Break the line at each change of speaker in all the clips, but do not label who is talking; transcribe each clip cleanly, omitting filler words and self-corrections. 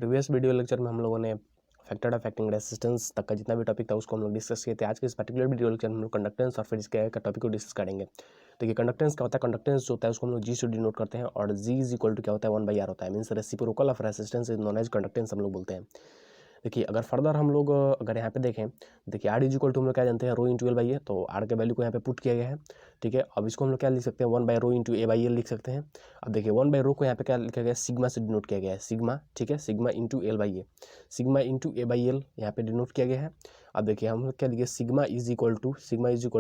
Previous video lecture में हम लोगों ने फैक्टर अफेक्टिंग रेसिस्टेंस तक का जितना भी टॉपिक था उसको हम लोग डिस्कस किए थे। आज के इस पर्टिकुलर वीडियो लेक्चर में हम लोग कंडक्टेंस और फिर इसके आगे का टॉपिक को डिस्कस करेंगे। देखिए कंडक्टेंस क्या होता है, कंडक्टेंस जो होता है उसको हम लोग जी से डिनोट करते हैं और जी इज इक्वल टू क्या होता है 1/r होता है, means reciprocal of resistance is known as conductance हम लोग बोलते हैं। देखिए अगर फर्दर हम लोग अगर यहाँ पे देखें, देखिए आर इज इक्वल टू हम लोग क्या जानते हैं रो इंटू एल बाई ए, तो आर के वैल्यू को यहाँ पे पुट किया गया है। ठीक है, अब इसको हम लोग क्या लिख सकते हैं 1/रो इंटू ए बाई एल लिख सकते हैं। अब देखिए 1/रो को यहाँ पे क्या लिखा गया है, सिग्मा से डिनोट किया गया है, सिग्मा। ठीक है, sigma into L by A, sigma into A by L यहाँ पे डिनोट किया गया है। अब देखिए हम लोग क्या लिखे, सिग्मा इज इक्वल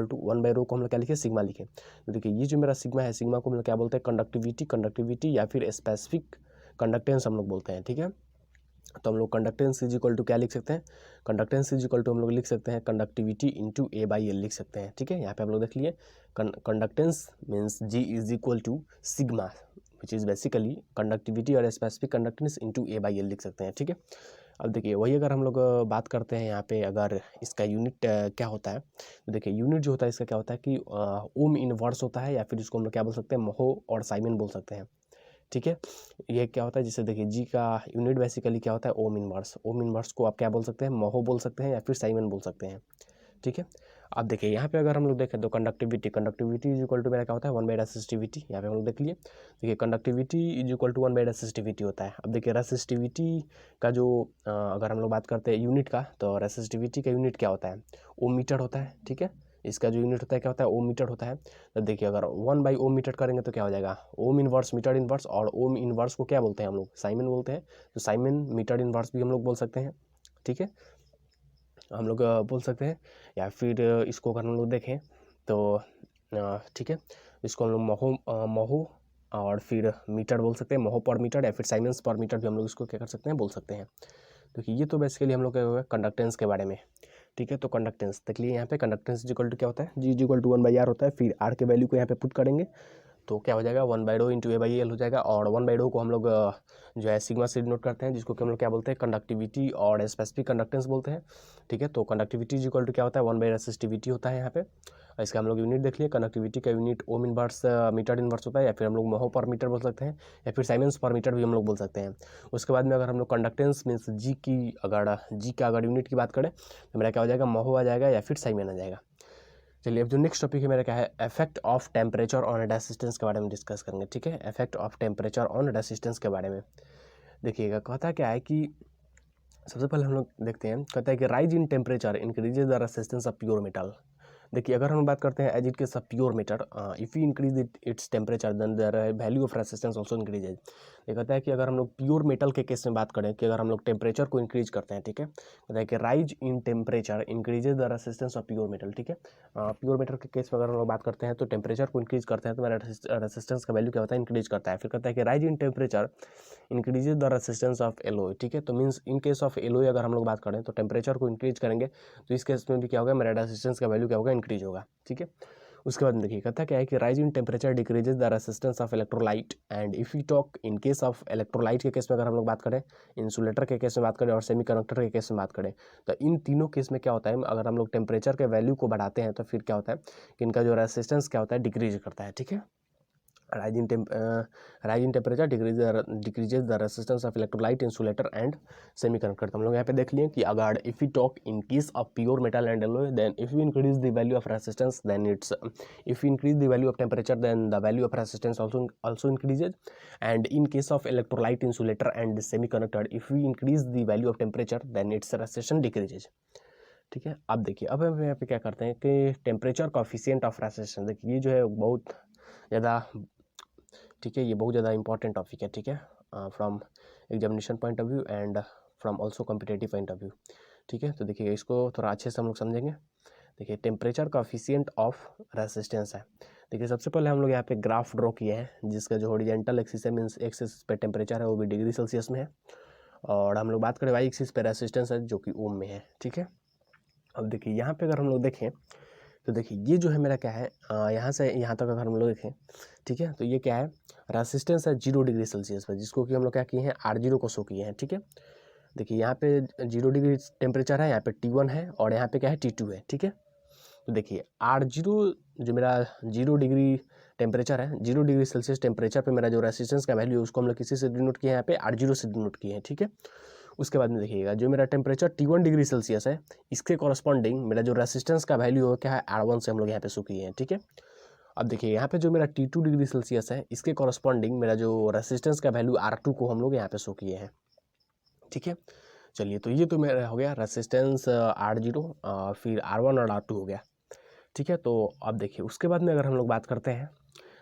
टू 1/रो को हम लोग क्या लिखे, सिग्मा लिखे। तो देखिए ये जो मेरा सिग्मा है, सिग्मा को हम लोग क्या बोलते हैं, कंडक्टिविटी या फिर स्पेसिफिक कंडक्टेंस हम लोग बोलते हैं। ठीक है, तो हम लोग कंडक्टेंस इज इक्वल टू क्या लिख सकते हैं, कंडक्टेंस इज इक्वल टू हम लोग लिख सकते हैं conductivity into A by L लिख सकते हैं। ठीक है, यहाँ पे हम लोग देख लिए conductance means G is equal to sigma which is basically conductivity और specific conductance into A by L लिख सकते हैं। ठीक है, अब देखिए वही अगर हम लोग बात करते हैं यहाँ पे, अगर इसका यूनिट क्या होता है, तो देखिए यूनिट जो होता है इसका क्या होता है कि ओम इनवर्स होता है, या फिर इसको हम लोग क्या बोल सकते हैं, महो और साइमन बोल सकते हैं। ठीक है, ये क्या होता है, जैसे देखिए जी का यूनिट बेसिकली क्या होता है, ओम इनवर्स। ओम इनवर्स को आप क्या बोल सकते हैं, महो बोल सकते हैं या फिर साइमन बोल सकते हैं। ठीक है, अब देखिए यहाँ पे अगर हम लोग देखें तो कंडक्टिविटी इज इक्वल टू मेरा क्या होता है 1/रेसिस्टिविटी। यहाँ पे हम लोग देख लिए, देखिए कंडक्टिविटी इज इक्वल टू 1/रेसिस्टिविटी होता है। अब देखिए रेसिस्टिविटी का जो अगर हम लोग बात करते हैं यूनिट का, तो रेसिस्टिविटी का यूनिट क्या होता है, ओम मीटर होता है। ठीक है, इसका जो यूनिट होता है क्या होता है, ओम मीटर होता है। तो देखिए अगर 1/ओम मीटर करेंगे तो क्या हो जाएगा, ओम इनवर्स मीटर इनवर्स, और ओम इनवर्स को क्या बोलते हैं हम लोग, साइमन बोलते हैं। तो साइमन मीटर इनवर्स भी हम लोग बोल सकते हैं। ठीक है, हम लोग बोल सकते हैं, या फिर इसको अगर हम लोग देखें तो ठीक है, इसको हम लोग महो और फिर मीटर बोल सकते हैं, महो पर मीटर या फिर साइमन्स पर मीटर भी हम लोग इसको क्या कर सकते हैं, बोल सकते हैं। देखिए ये तो बेसिकली हम लोग क्या हुआ कंडक्टेंस के बारे में। ठीक है, तो कंडक्टेंस देख लिए यहाँ पे, कंडक्टेंस इक्वल टू क्या होता है, जी इक्वल टू 1/r होता है। फिर आर के वैल्यू को यहाँ पे पुट करेंगे तो क्या हो जाएगा 1/रो इंटू ए बाई एल हो जाएगा, और 1/रो को हम लोग जो है सिग्मा से डिनोट करते हैं, जिसको कि हम लोग क्या बोलते हैं, कंडक्टिविटी और स्पेसिफिक कंडक्टेंस बोलते हैं। ठीक है, तो कंडक्टिविटी इज इक्वल टू क्या होता है 1/रेसिस्टिविटी होता है यहाँ पे। इसका हम लोग यूनिट देख लिए, कंडक्टिविटी का unit ohm inverse metre inverse होता है, या फिर हम लोग महो पर मीटर बोल सकते हैं, या फिर साइमन्स पर मीटर भी हम लोग बोल सकते हैं। उसके बाद में अगर हम लोग कंडक्टेंस मीन्स जी का अगर यूनिट की बात करें तो मेरा क्या हो जाएगा, महो आ जाएगा या फिर साइमन आ जाएगा। चलिए अब जो नेक्स्ट टॉपिक है मेरा क्या है, effect of temperature on resistance के बारे में डिस्कस करेंगे। ठीक है, effect of temperature on resistance के बारे में देखिएगा। कहता क्या है कि सबसे पहले हम लोग देखते हैं, कहता है कि rise in temperature increases the resistance of pure metal. देखिए अगर हम बात करते हैं as it case of pure metal, if you increase its temperature then their value of resistance also increases. ये कहता है कि अगर हम लोग प्योर मेटल के केस में बात करें कि अगर हम लोग टेम्परेचर को इंक्रीज करते हैं, ठीक है, कहता है कि rise in temperature increases the resistance of pure metal. ठीक है, प्योर मेटल के केस में अगर हम लोग बात करते हैं तो टेम्परेचर को इंक्रीज करते हैं तो मेरा रेसिस्टेंस का वैल्यू क्या होता है, इंक्रीज करता है। फिर कहता है कि rise in temperature increases the resistance of alloy. ठीक है, तो means in case of alloy अगर हम लोग बात करें तो टेम्परेचर को इंक्रीज करेंगे तो इस केस में भी क्या होगा, मेरा रेसिस्टेंस का वैल्यू क्या होगा, इंक्रीज होगा। ठीक है, उसके बाद देखिए कहता क्या है कि rise in temperature decreases the resistance of electrolyte. And if you talk in case of electrolyte के केस में अगर हम लोग बात करें, इंसुलेटर के केस में बात करें और सेमीकंडक्टर के केस में बात करें, तो इन तीनों केस में क्या होता है, अगर हम लोग टेम्परेचर के वैल्यू को बढ़ाते हैं तो फिर क्या होता है कि इनका जो रेसिस्टेंस क्या होता है, डिक्रीज करता है। ठीक है, rise in temperature decreases the resistance of electrolyte, insulator and semiconductor। हम लोग यहाँ पे देख लिए कि अगर if we talk in case of pure metal and alloy, then if we increase the value of resistance then it's if we increase the value of temperature then the value of resistance also increases, and in case of electrolyte, insulator and semiconductor if we increase the value of temperature then its resistance decreases। ठीक है, अब देखिए अब हम यहाँ पे क्या करते हैं कि टेम्परेचर कोफिशिएंट ऑफ रेसिस्टेंस, देखिए ये जो है बहुत ज़्यादा, ठीक है, ये बहुत ज़्यादा इंपॉर्टेंट टॉपिक है। ठीक है, from examination point of view and from also competitive point of view. ठीक है, तो देखिए इसको थोड़ा अच्छे से हम लोग समझेंगे। देखिए टेम्परेचर कोफिशिएंट ऑफ रेसिस्टेंस है। देखिए सबसे पहले हम लोग यहाँ पे ग्राफ ड्रॉ किए हैं जिसका जो हॉरिजॉन्टल एक्सिस है मीन्स एक्सिस पे टेम्परेचर है वो भी डिग्री सेल्सियस में है, और हम लोग बात करें वाई एक्सिस पे रेसिस्टेंस है जो कि ओम में है। ठीक है, अब देखिए यहाँ पे अगर हम लोग देखें तो देखिए ये जो है मेरा क्या है, यहाँ से यहाँ तक अगर हम लोग देखें, ठीक है, तो ये क्या है, रेसिस्टेंस है 0 डिग्री सेल्सियस पर, जिसको कि हम लोग क्या किए हैं, R0 को शो किए हैं। ठीक है, देखिए यहाँ पे 0 डिग्री टेम्परेचर है, यहाँ पे T1 है और यहाँ पे क्या है T2 है। ठीक है, तो देखिए R0 जो मेरा 0 डिग्री टेम्परेचर है 0 डिग्री सेल्सियस टेम्परेचर पे मेरा जो रेसिस्टेंस का वैल्यू है उसको हम लोग किसी से डिनोट किए हैं, यहाँ पे R0 से डिनोट किए हैं, ठीक है। उसके बाद में देखिएगा जो मेरा टेम्परेचर T1 डिग्री सेल्सियस है इसके कॉरस्पॉन्डिंग मेरा जो रेसिस्टेंस का वैल्यू हो क्या है R1 से हम लोग यहाँ पे शो किए हैं, ठीक है। अब देखिए यहाँ पे जो मेरा T2 डिग्री सेल्सियस है इसके कॉरस्पॉन्डिंग मेरा जो रेसिस्टेंस का वैल्यू R2 को हम लोग यहाँ पे शो किए हैं, ठीक है। चलिए तो ये तो मेरा हो गया रेसिस्टेंस R0, फिर R1 और R2 हो गया, ठीक है। तो अब देखिए उसके बाद में अगर हम लोग बात करते हैं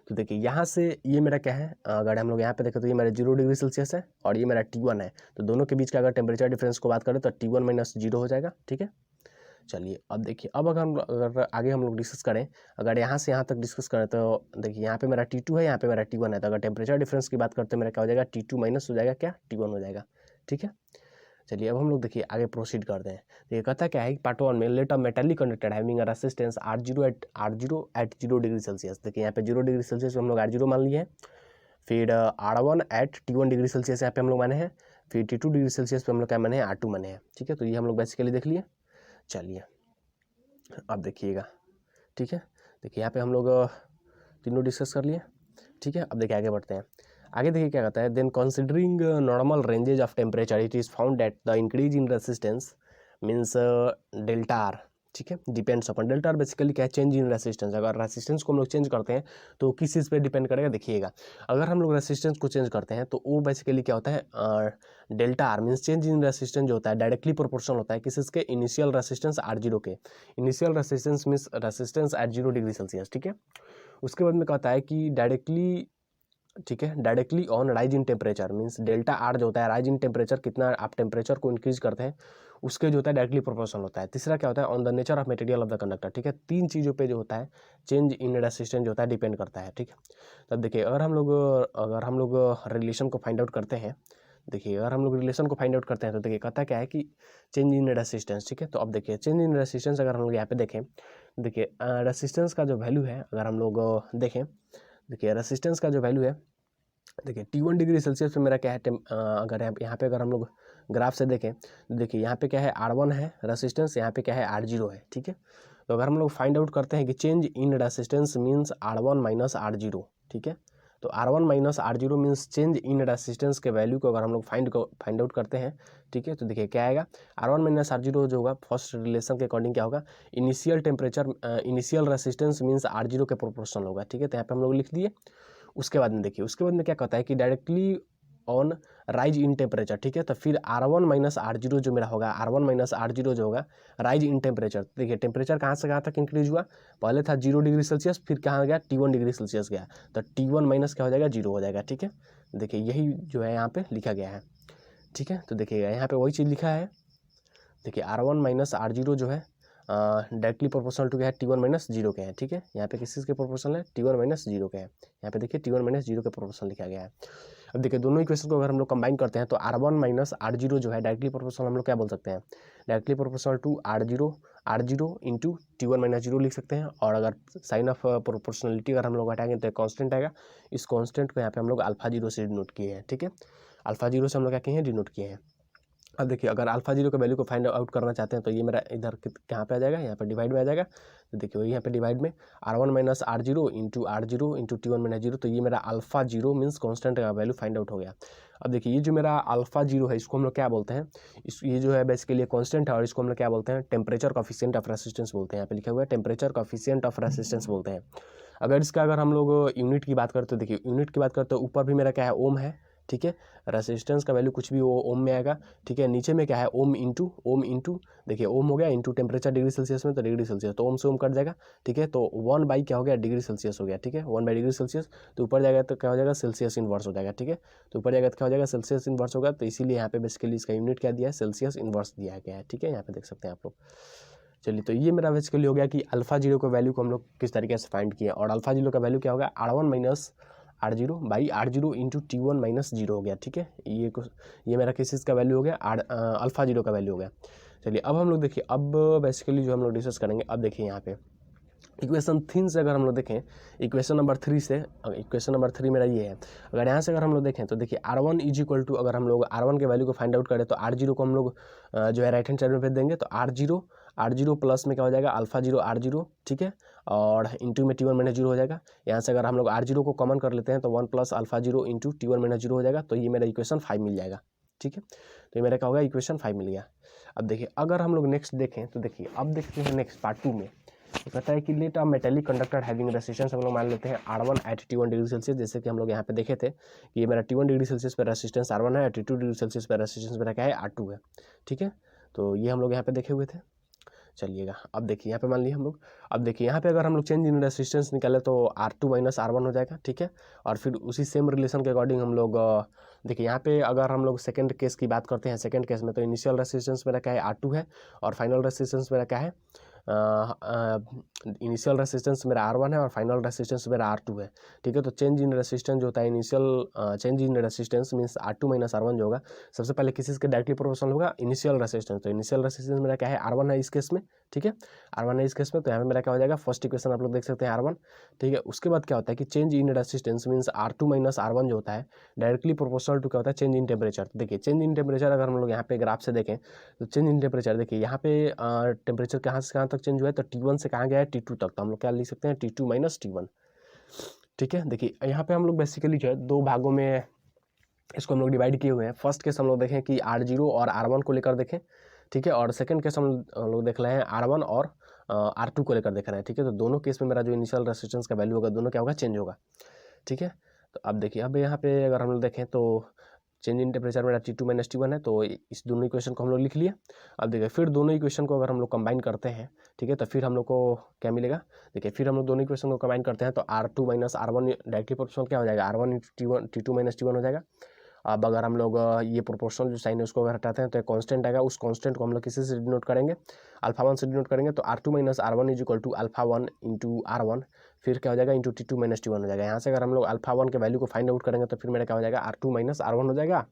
तो देखिए यहाँ से ये मेरा क्या है, अगर हम लोग यहाँ पे देखें तो ये मेरा 0 डिग्री सेल्सियस है और ये मेरा T1 है, तो दोनों के बीच का अगर टेम्परेचर डिफरेंस को बात करें तो T1 माइनस 0 हो जाएगा, ठीक है। चलिए अब देखिए अब अगर आगे हम लोग डिस्कस करें, अगर यहाँ से यहाँ तक डिस्कस करें तो देखिए यहाँ पे मेरा T2 है, यहाँ पे मेरा T1 है, तो अगर टेम्परेचर डिफरेंस की बात करते हैं मेरा क्या हो जाएगा T2 माइनस हो जाएगा क्या T1 हो जाएगा, ठीक है। चलिए अब हम लोग देखिए आगे प्रोसीड करते हैं। तो ये कहता क्या है कि पार्ट 1 में let a metallic conductor having a resistance R0 at 0 degree Celsius. देखिए यहाँ पे 0 डिग्री सेल्सियस हम लोग R0 मान लिए हैं, फिर R1 eight T1 degree Celsius यहाँ पे हम लोग माने हैं, फिर T2 डिग्री सेल्सियस पे हम लोग क्या माने हैं R2 माने हैं, ठीक है। तो ये हम लोग बेसिकली देख लिए। चलिए अब देखिएगा, ठीक है। देखिए यहाँ पे हम लोग तीनों डिस्कस कर लिए, ठीक है। अब देखिए आगे बढ़ते हैं। आगे देखिए क्या कहता है, then considering normal ranges of temperature it is found that the increase in resistance means delta R, ठीक है, depends upon delta R basically क्या है चेंज इन रेसिस्टेंस। अगर रेसिस्टेंस को हम लोग चेंज करते हैं तो किस चीज़ पे डिपेंड करेगा, देखिएगा अगर हम लोग रेसिस्टेंस को चेंज करते हैं तो वो बेसिकली क्या होता है delta R means change in resistance जो होता है डायरेक्टली प्रोपोर्शनल होता है किस के इनिशियल रेसिस्टेंस R0 के। Initial resistance means resistance at 0 degree Celsius, ठीक है। उसके बाद में कहता है कि डायरेक्टली, ठीक है, directly on rise in temperature means delta are जो होता है राइज इन टेम्परेचर, कितना आप टेम्परेचर को इंक्रीज करते हैं उसके जो होता है डायरेक्टली प्रोपोर्शनल होता है। तीसरा क्या होता है on the nature of material of the conductor, ठीक है। तीन चीज़ों पे जो होता है चेंज इन रेसिस्टेंस जो होता है डिपेंड करता है, ठीक है। तब देखिए अगर हम लोग रिलेशन को फाइंड आउट करते हैं, देखिए अगर हम लोग रिलेशन को फाइंड आउट करते हैं तो देखिए कहता क्या है कि चेंज इन रेसिस्टेंस, ठीक है। तो अब देखिए चेंज इन रेसिस्टेंस अगर हम लोग यहाँ पे देखें, देखिए रेसिस्टेंस का जो वैल्यू है अगर हम लोग देखें, देखिए रेसिस्टेंस का जो वैल्यू है, देखिए T1 डिग्री सेल्सियस पे मेरा क्या है अगर यहाँ पे अगर हम लोग ग्राफ से देखें तो देखिए यहाँ पे क्या है R1 है रेसिस्टेंस, यहाँ पे क्या है R0 है, ठीक है। तो अगर हम लोग फाइंड आउट करते हैं कि change in resistance means R1 minus R0, ठीक है। तो R1 minus R0 means change in resistance के वैल्यू को अगर हम लोग फाइंड आउट करते हैं, ठीक है। तो देखिए क्या आएगा R1 माइनस R0 जो होगा फर्स्ट रिलेशन के अकॉर्डिंग क्या होगा initial temperature initial resistance means R0 के प्रोपोर्शनल होगा, ठीक है। तो यहाँ पे हम लोग लिख दिए। उसके बाद में देखिए उसके बाद में क्या कहता है कि directly on rise in temperature, ठीक है। तो फिर R1 माइनस R0 जो मेरा होगा R1 माइनस R0 जो होगा राइज इन टेम्परेचर, देखिए टेम्परेचर कहाँ से कहाँ तक इंक्रीज हुआ, पहले था 0 डिग्री सेल्सियस, फिर कहाँ गया T1 डिग्री सेल्सियस गया, तो T1 माइनस क्या हो जाएगा 0 हो जाएगा, ठीक है। देखिए यही जो है यहाँ पे लिखा गया है, ठीक है। तो देखिएगा यहाँ पे वही चीज़ लिखा है, देखिए R1 माइनस R0 जो है डायरेक्टली प्रोपोर्शनल टू क्या है T1 माइनस 0 के हैं, ठीक है। यहाँ पे किस चीज़ के प्रोपोर्शनल है T1 माइनस 0 के हैं, यहाँ पे देखिए T1 माइनस 0 के प्रोपोर्शनल लिखा गया है। अब देखिए दोनों इक्वेशन को अगर हम लोग कंबाइन करते हैं तो R1 माइनस R0 जो है डायरेक्टली प्रोपोर्शनल हम लोग क्या बोल सकते हैं directly proportional to R0 into T1 minus 0 लिख सकते हैं। और अगर साइन ऑफ प्रोपोर्शनलिटी अगर हम लोग हटाएंगे तो कॉन्स्टेंट आएगा, इस कॉन्स्टेंट को यहाँ पे हम लोग अल्फा 0 से डिनोट किए हैं, ठीक है। अल्फा 0 से हम लोग क्या किए हैं डिनोट किए हैं। अब देखिए अगर अल्फा 0 के वैल्यू को फाइंड आउट करना चाहते हैं तो ये मेरा इधर कहाँ पे आ जाएगा, यहाँ पे डिवाइड में आ जाएगा। तो देखिए वही यहाँ पे डिवाइड में R1 minus R0 into T1 minus 0, तो ये मेरा अल्फा 0 मीन्स कॉन्स्टेंट का वैल्यू फाइंड आउट हो गया। अब देखिए ये जो मेरा अल्फा 0 है इसको हम लोग क्या बोलते हैं, ये जो है बेसिकली कॉन्स्टेंट है और इसको हम लोग क्या बोलते हैं टेम्परेचर कॉफिशिएंट ऑफ रेसिस्टेंस बोलते हैं। यहाँ पे लिखा हुआ है टेम्परेचर कॉफिशिएंट ऑफ रेसिस्टेंस बोलते हैं। अगर हम लोग यूनिट की बात करते तो देखिए यूनिट की बात करते तो ऊपर भी मेरा क्या है ओम है, ठीक है। रेसिस्टेंस का वैल्यू कुछ भी वो ओम में आएगा, ठीक है। नीचे में क्या है ओम इंटू देखिए ओम हो गया इंटू टेम्परेचर डिग्री सेल्सियस में, तो डिग्री सेल्सियस तो ओम से ओम कट जाएगा, ठीक है। तो 1 बाई क्या हो गया डिग्री सेल्सियस हो गया, ठीक है। 1 बाई डिग्री सेल्सियस, तो ऊपर जाएगा तो क्या हो जाएगा सेल्सियस इनवर्स हो जाएगा, ठीक है। तो ऊपर जाएगा तो क्या हो जाएगा सेल्सियस इनवर्स होगा, तो इसीलिए यहाँ पे बेसिकली इसका यूनिट क्या दिया है सेल्सियस इनवर्स दिया गया है, ठीक है। यहाँ पे देख सकते हैं आप लोग। चलिए तो ये मेरा बेसिकली हो गया कि अल्फा 0 के वैल्यू को हम लोग किस तरीके से फाइंड किया, और अल्फा 0 का वैल्यू क्या होगा R1 minus R0 by R0 into T1 minus 0 हो गया, ठीक है। ये मेरा किस चीज़ का वैल्यू हो गया अल्फा 0 का वैल्यू हो गया। चलिए अब हम लोग देखिए अब बेसिकली जो हम लोग डिस्कस करेंगे, अब देखिए यहाँ पे इक्वेशन 3 से अगर हम लोग देखें इक्वेशन नंबर 3 से, इक्वेशन नंबर 3 मेरा ये है। अगर यहाँ से अगर हम लोग देखें तो देखिए R1 इज इक्वल टू, अगर हम लोग R1 के वैल्यू को फाइंड आउट करें तो R0 को हम लोग जो है राइट हैंड साइड में भेज देंगे, तो R0 प्लस में क्या हो जाएगा अल्फा जीरो R0, ठीक है, और इंटू में T1 माइनस जीरो हो जाएगा। यहाँ से अगर हम लोग R0 को कॉमन कर लेते हैं तो 1 plus alpha zero into T1 minus zero हो जाएगा। तो ये मेरा इक्वेशन 5 मिल जाएगा, ठीक है। तो ये मेरा क्या होगा इक्वेशन 5 मिल गया। अब देखिए अगर हम लोग नेक्स्ट देखें तो देखिए अब देखते हैं नेक्स्ट पार्ट 2 में तो कहता है कि let a metallic conductor having resistance हम लोग मान लेते हैं R1 eight T1 degree Celsius. जैसे कि हम लोग यहाँ पे देखे थे कि ये मेरा T1 डिग्री सेल्सियस पर रेसिस्टेंस R1 है, T2 डिग्री सेल्सियस पर रेसिस्टेंस मेरा क्या है R2 है, ठीक है। तो ये हम लोग यहाँ पे देखे हुए थे। चलिएगा अब देखिए यहाँ पे मान लिया हम लोग। अब देखिए यहाँ पे अगर हम लोग चेंज इन रेसिस्टेंस निकाले तो R2 माइनस R1 हो जाएगा, ठीक है। और फिर उसी सेम रिलेशन के अकॉर्डिंग हम लोग देखिए यहाँ पे अगर हम लोग सेकंड केस की बात करते हैं, सेकंड केस में तो इनिशियल रेसिस्टेंस मेरा क्या है R2 है और फाइनल रेसिस्टेंस मेरा क्या है इनिशियल रेसिस्टेंस मेरा R1 है और फाइनल रेसिस्टेंस मेरा R2 है, ठीक है। तो चेंज इन रेसिस्टेंस जो होता है initial change in resistance means R2 minus R1 जो होगा सबसे पहले किसी के डायरेक्टली प्रोपोर्शनल होगा इनिशियल रेसिस्टेंस। तो इनिशियल रेसिस्टेंस मेरा क्या है R1 है इस केस में, ठीक है, R1 है इस केस में। तो यहाँ पे मेरा क्या हो जाएगा फर्स्ट इक्वेशन आप लोग देख सकते हैं R1, ठीक है। उसके बाद क्या होता है कि change in resistance means R2 minus R1 जो होता है डायरेक्टली प्रोपोर्शनल टू क्या होता है चेंज इन टेम्परेचर। तो देखिए चेंज इन टेम्परेचर अगर हम लोग यहाँ पे ग्राफ से देखें तो चेंज इन टेम्परेचर देखिए यहाँ पे टेम्परेचर कहाँ से कहाँ तक चेंज हुआ है तो T1 से कहाँ गया है T2 तक। तो हम लोग क्या लिख सकते हैं T2 माइनस T1, ठीक है। देखिए यहाँ पे हम लोग बेसिकली जो है दो भागों में इसको हम लोग डिवाइड किए हुए हैं। फर्स्ट केस हम लोग देखें कि R0 और R1 को लेकर देखें, ठीक है, और सेकंड केस हम लोग देख रहे हैं R1 और R2 को लेकर देख रहे हैं, ठीक है। तो दोनों केस में मेरा जो इनिशियल रेसिस्टेंस का वैल्यू होगा दोनों क्या होगा चेंज होगा, ठीक है। तो अब देखिए अब यहाँ पे अगर हम लोग देखें तो चेंज इन टेम्परेचर मेरा T2 माइनस T1 है। तो इस दोनों इक्वेशन को हम लोग लिख लिए। अब देखिए फिर दोनों इक्वेशन को अगर हम लोग कंबाइन करते हैं, ठीक है, तो फिर हम लोग को क्या मिलेगा। देखिए फिर हम लोग दोनों इक्वेशन को कंबाइन करते हैं तो R2 minus R1 directly proportional क्या हो जाएगा R1 into T2 minus T1 हो जाएगा। अब अगर हम लोग ये प्रोपोर्शनल जो साइन है उसको अगर हटाते हैं तो एक कांस्टेंट आएगा। उस कांस्टेंट को हम लोग किसी से डिनोट करेंगे अल्फा 1 से डिनोट करेंगे। तो R2 minus R1 is equal to alpha 1 into R1 फिर क्या हो जाएगा इंटू T2 माइनस T1 हो जाएगा। यहाँ से अगर हम लोग अल्फा 1 के वैल्यू को फाइंड आउट करेंगे तो फिर मेरा क्या हो जाएगा R2 माइनस R1 हो जाएगा,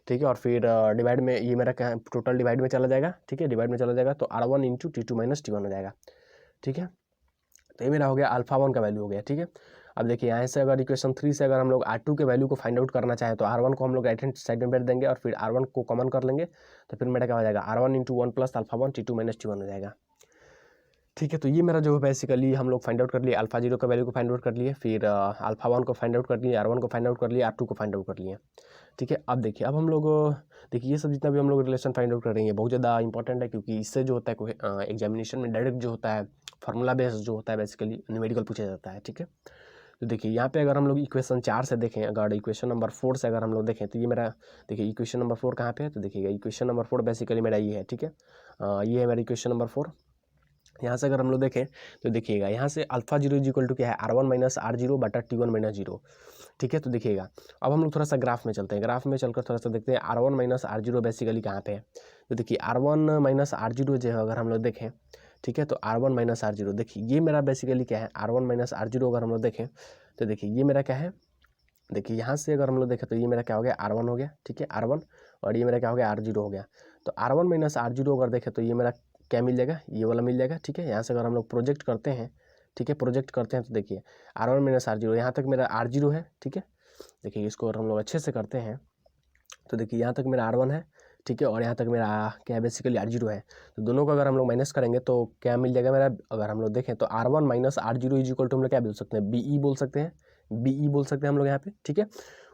ठीक है। और फिर डिवाइड में ये मेरा क्या टोटल डिवाइड में चला जाएगा, ठीक है, डिवाइड में चला जाएगा तो R1 into T2 minus T1 हो जाएगा, ठीक है। तो ये मेरा हो गया अल्फा 1 का वैल्यू हो गया, ठीक है। अब देखिए यहाँ से अगर इक्वेशन 3 से अगर हम लोग R2 के वैल्यू को फाइंड आउट करना चाहें तो R1 को हम लोग राइट हैंड साइड में बैठ देंगे और फिर R1 को कॉमन कर लेंगे। तो फिर मेरा क्या हो जाएगा R1 into 1 plus alpha 1 T2 minus T1 हो जाएगा, ठीक है। तो ये मेरा जो बेसिकली हम लोग फाइंड आउट कर लिए अल्फा 0 का वैल्यू को फाइंड आउट कर लिए, फिर अल्फा 1 को फाइंड आउट कर लिए, R1 को फाइंड आउट कर लिए, R2 को फाइंड आउट कर लिए, ठीक है। अब देखिए अब हम लोग देखिए ये सब जितना भी हम लोग रिलेशन फाइंड आउट कर रहे हैं बहुत ज़्यादा इंपॉर्टेंट है क्योंकि इससे जो होता है एग्जामिनेशन में डायरेक्ट जो होता है फार्मूला बेस्ड जो होता है बेसिकली न्यूमेरिकल पूछा जाता है, ठीक है। तो देखिए यहाँ पे अगर हम लोग इक्वेशन 4 से देखें, अगर इक्वेशन नंबर 4 से अगर हम लोग देखें तो ये मेरा देखिए इक्वेशन नंबर 4 कहाँ पे है। तो देखिएगा इक्वेशन नंबर 4 बेसिकली मेरा ये है, ठीक है, ये है मेरा इक्वेशन नंबर 4। यहाँ से अगर हम लोग देखें तो देखिएगा यहाँ से अल्फा 0 इज इक्वल टू क्या है R1 माइनस R0 बटा T1 माइनस 0, ठीक है। तो देखिएगा अब हम लोग थोड़ा सा ग्राफ में चलते हैं, ग्राफ में चलकर थोड़ा सा देखते हैं R1 माइनस R0 बेसिकली कहाँ पे है। तो देखिए R1 माइनस R0 जो है अगर हम लोग देखें, ठीक है, तो R1 माइनस R0 देखिए ये मेरा बेसिकली क्या है R1 माइनस R0 अगर हम लोग देखें तो देखिए ये मेरा क्या है। देखिए यहाँ से अगर हम लोग देखें तो ये मेरा क्या हो गया R1 हो गया, ठीक है, R1 और ये मेरा क्या हो गया R0 हो गया। तो R1 माइनस R0 अगर देखें तो ये मेरा क्या मिल जाएगा ये वाला मिल जाएगा, ठीक है। यहाँ से अगर हम लोग प्रोजेक्ट करते हैं, ठीक है, प्रोजेक्ट करते हैं तो देखिए R1 माइनस R0 यहाँ तक मेरा R0 है, ठीक है। देखिए इसको अगर हम लोग अच्छे से करते हैं तो देखिए यहाँ तक मेरा R1 है, ठीक है, और यहाँ तक मेरा क्या है बेसिकली R0 है। तो दोनों को अगर हम लोग माइनस करेंगे तो क्या मिल जाएगा मेरा। अगर हम लोग देखें तो R1 minus R0 is equal to हम लोग क्या बोल सकते हैं BE बोल सकते हैं, BE बोल सकते हैं हम लोग यहाँ पे, ठीक है।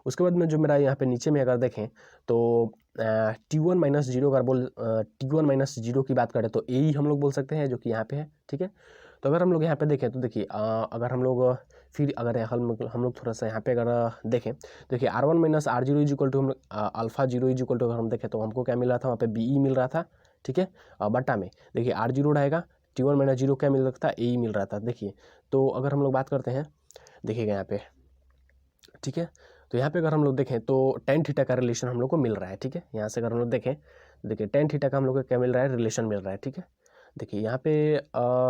उसके बाद में जो मेरा यहाँ पे नीचे में अगर देखें तो T1 माइनस 0 अगर T1 माइनस 0 की बात करें तो AE हम लोग बोल सकते हैं जो कि यहाँ पे है, ठीक है। तो अगर हम लोग यहाँ पे देखें तो देखिए अगर हम लोग फिर अगर हम लोग थोड़ा सा यहाँ पे अगर देखें देखिए R1 minus R0 is equal to हम अल्फा 0 इज इक्वल टू अगर हम देखें तो हमको क्या मिल रहा था वहाँ पे BE मिल रहा था, ठीक है। बट्टा में देखिए R0 रहेगा T1 माइनस 0 क्या मिल रहा था AE मिल रहा था। देखिए तो अगर हम लोग बात करते हैं देखिएगा यहाँ पे, ठीक है, तो यहाँ पे अगर हम लोग देखें तो tan थीटा का रिलेशन हम लोग को मिल रहा है, ठीक है। यहाँ से अगर हम लोग देखें देखिए tan थीटा का हम लोग को क्या मिल रहा है रिलेशन मिल रहा है, ठीक है। देखिए यहाँ पे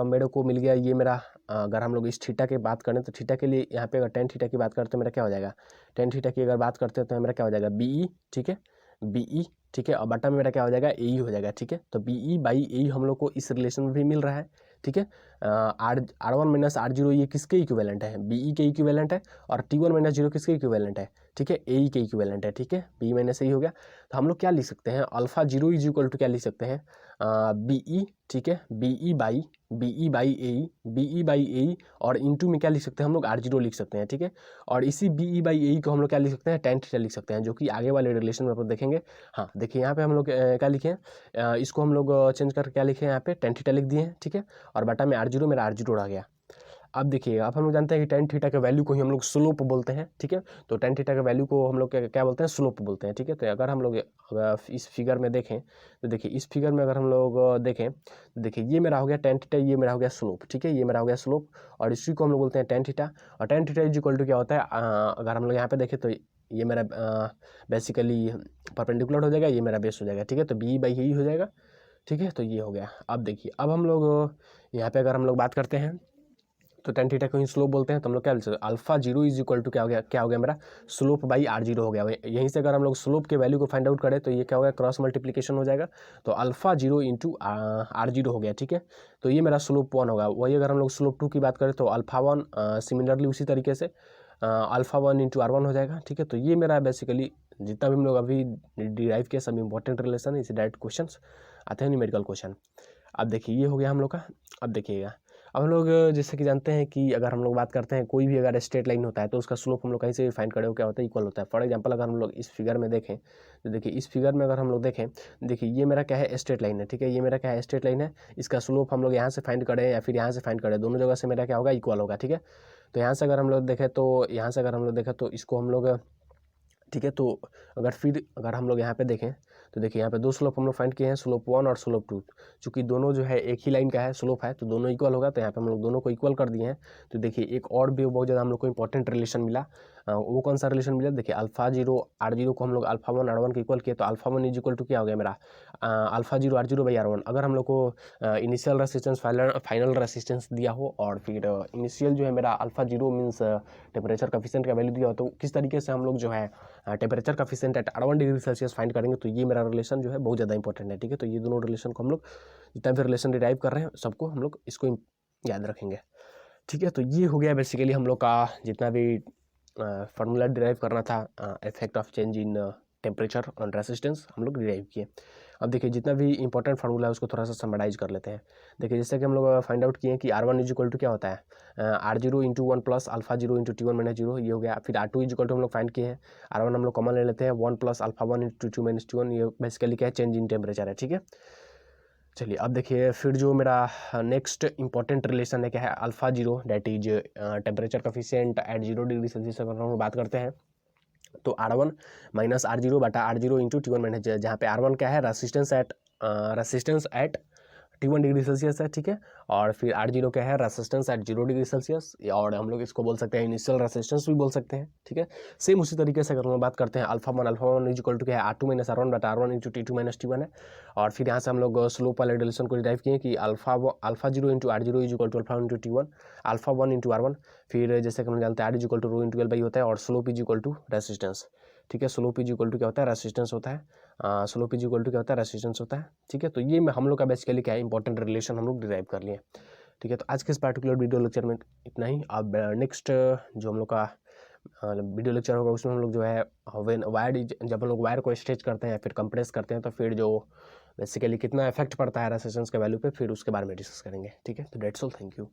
मेरे को मिल गया ये मेरा अगर हम लोग इस थीटा की बात करें तो थीटा के लिए यहाँ पे अगर tan थीटा की बात करते हैं मेरा क्या हो जाएगा tan थीटा की अगर बात करते हैं तो मेरा क्या हो जाएगा BE, ठीक है, BE, ठीक है, और बटा में मेरा क्या हो जाएगा AE हो जाएगा, ठीक है। तो BE बाई AE हम लोग को इस रिलेशन में भी मिल रहा है, ठीक है। R1 माइनस R0 ये किसके इक्विवेलेंट है BE के इक्विवेलेंट है और T1 माइनस 0 किसके इक्विवेलेंट है ठीक है, ए के इक्विवेलेंट है, ठीक है, बी माइनस ए हो गया। तो हम लोग क्या लिख सकते हैं, alpha zero is equal to क्या लिख सकते हैं, बी ई, ठीक है, B E by A, B E by A, और इंटू में क्या लिख सकते हैं हम लोग, आर जीरो लिख सकते हैं, ठीक है। और इसी बी ई बाई ए को हम लोग क्या लिख सकते हैं, टेन थीटा लिख सकते हैं, जो कि आगे वाले रिलेशन में अपन देखेंगे। हाँ देखिए यहाँ पे हम लोग क्या लिखे हैं, इसको हम लोग चेंज करके क्या लिखे हैं, यहाँ पे टेन थीटा लिख दिए हैं, ठीक है। और बटा में आर जीरो, मेरा आर जीरो रह गया। अब देखिए, अब हम लोग जानते हैं कि टेन थीटा के वैल्यू को ही हम लोग स्लोप बोलते हैं, ठीक है। तो टेन थीटा के वैल्यू को हम लोग क्या बोलते हैं, स्लोप बोलते हैं, ठीक है। तो अगर हम लोग इस फिगर में देखें, तो देखिए इस फिगर में अगर हम लोग देखें, तो देखिए ये मेरा हो गया टेन थीटा, ये मेरा हो गया स्लोप, ठीक है, ये मेरा हो गया स्लोप, और इसी को हम लोग बोलते हैं टेन थीटा। और tan theta is equal to क्या होता है, अगर हम लोग यहाँ पे देखें तो ये मेरा बेसिकली परपेंडिकुलर हो जाएगा, ये मेरा बेस हो जाएगा, ठीक है। तो बी बाई यही हो जाएगा, ठीक है। तो ये हो गया। अब देखिए, अब हम लोग यहाँ पे अगर हम लोग बात करते हैं, तो टेन थीटा को ही स्लोप बोलते हैं। तो हम लोग क्या बोलते हैं, alpha zero is equal to क्या हो गया मेरा, स्लोप बाई आर जीरो हो गया। यहीं से अगर हम लोग स्लोप के वैल्यू को फाइंड आउट करें तो ये क्या हो गया, क्रॉस मल्टीप्लिकेशन हो जाएगा। तो alpha zero into R zero हो गया, ठीक है। तो ये मेरा स्लोप वन होगा। वही अगर हम लोग स्लोप टू की बात करें तो अल्फा वन, सिमिलरली उसी तरीके से alpha one into R one हो जाएगा, ठीक है। तो ये मेरा बेसिकली जितना भी हम लोग अभी डिराइव किया सब इंपॉर्टेंट रिलेशन है, इसे डायरेक्ट क्वेश्चन आते हैं, न्यूमेरिकल क्वेश्चन। अब देखिए ये हो गया हम लोग का। अब देखिएगा, अब हम लोग जैसे कि जानते हैं कि अगर हम लोग बात करते हैं कोई भी अगर स्ट्रेट लाइन होता है तो उसका स्लोप हम लोग कहीं से भी फाइंड करें, क्या होता है, इक्वल होता है। फॉर एग्जांपल अगर हम लोग इस फिगर में देखें, तो देखिए इस फिगर में अगर हम लोग देखें, देखिए ये मेरा क्या है, स्ट्रेट लाइन है, ठीक है, ये मेरा क्या है, स्ट्रेट लाइन है। इसका स्लोप हम लोग यहाँ से फाइंड करें या फिर यहाँ से फाइंड करें, दोनों जगह से मेरा क्या होगा, इक्वल होगा, ठीक है। तो यहाँ से अगर हम लोग देखें तो यहाँ से अगर हम लोग देखें तो इसको हम लोग, ठीक है। तो अगर हम लोग यहाँ पे देखें तो देखिए यहाँ पे दो स्लोप हम लोग फाइंड किए हैं, स्लोप वन और स्लोप टू। चूँकि दोनों जो है एक ही लाइन का है, स्लोप है, तो दोनों इक्वल होगा। तो यहाँ पे हम लोग दोनों को इक्वल कर दिए हैं। तो देखिए एक और भी बहुत ज़्यादा हम लोग को इंपॉर्टेंट रिलेशन मिला, वो कौन सा रिलेशन मिला, देखिए अल्फा जीरो आर जीरो को हम लोग अल्फा वन आर वन को इक्वल किए। तो alpha one is equal to क्या हो गया मेरा, alpha zero R zero by R one. अगर हम लोग को इनिशियल रेसिस्टेंस फाइनल रेसिस्टेंस दिया हो, और फिर इनिशियल जो है मेरा alpha zero means temperature coefficient का वैल्यू दिया हो, तो किस तरीके से हम लोग जो है temperature coefficient at 1 degree Celsius find करेंगे। तो ये मेरा रिलेशन जो है बहुत ज़्यादा इंपॉर्टेंट है, ठीक है। तो ये दोनों रिलेशन को हम लोग जितना भी रिलेशन डिराइव कर रहे हैं सबको हम लोग इसको याद रखेंगे, ठीक है। तो ये हो गया बेसिकली हम लोग का जितना भी फार्मूला डिराइव करना था, effect of change in temperature on resistance हम लोग डिराइव किए। अब देखिए जितना भी इंपॉर्टेंट फार्मूला है उसको थोड़ा सा समराइज कर लेते हैं। देखिए जैसे कि हम लोग फाइंड आउट किए कि R one is equal to क्या होता है, R zero into one plus alpha zero into T one minus zero, ये हो गया। फिर R two is equal to हम लोग फाइंड किए हैं, आर वन हम लोग कॉमन ले लेते हैं, one plus alpha one into two minus T one, ये बेसिकली क्या है, चेंज इन टेम्परेचर है, ठीक है। चलिए अब देखिए फिर जो मेरा नेक्स्ट इंपॉर्टेंट रिलेशन है क्या है, alpha zero that is temperature coefficient at 0 degree Celsius अगर हम बात करते हैं तो R one minus R zero बटा R zero into T one minus, जहाँ पे आर वन क्या है, resistance at T1 degree Celsius है, ठीक है। और फिर आर जीरो क्या है, रेसिस्टेंस एट 0 डिग्री सेल्सियस, और हम लोग इसको बोल सकते हैं इनिशियल रेसिस्टेंस भी बोल सकते हैं, ठीक है। सेम उसी तरीके से अगर हम बात करते हैं alpha one is equal to क्या है, R two minus R one बटा R one into T two minus T one है। और फिर यहाँ से हम लोग स्लोप वाले रिलेशन को डिराइव किए कि alpha zero into R zero is equal to alpha into T one, alpha one into R one. फिर जैसे कि हम जानते हैं R is equal to rho into L by होता है, और slope is equal to resistance, ठीक है। स्लोप इज इक्वल टू क्या होता है, रेसिस्टेंस होता है, स्लोप इज इक्वल टू क्या होता है, रेसिस्टेंस होता है, ठीक है। तो ये हम लोग का बेसिकली क्या है, इंपॉर्टेंट रिलेशन हम लोग डिराइव कर लिए, ठीक है। तो आज के इस पर्टिकुलर वीडियो लेक्चर में इतना ही। अब नेक्स्ट जो हम लोग का वीडियो लेक्चर होगा उसमें हम लोग जो है जब हम लोग वायर को स्ट्रेच करते हैं या फिर कंप्रेस करते हैं तो फिर जो बेसिकली कितना इफेक्ट पड़ता है रेसिस्टेंस के वैल्यू पे, फिर उसके बारे में डिस्कस करेंगे, ठीक है। तो डेट्स ऑल, थैंक यू।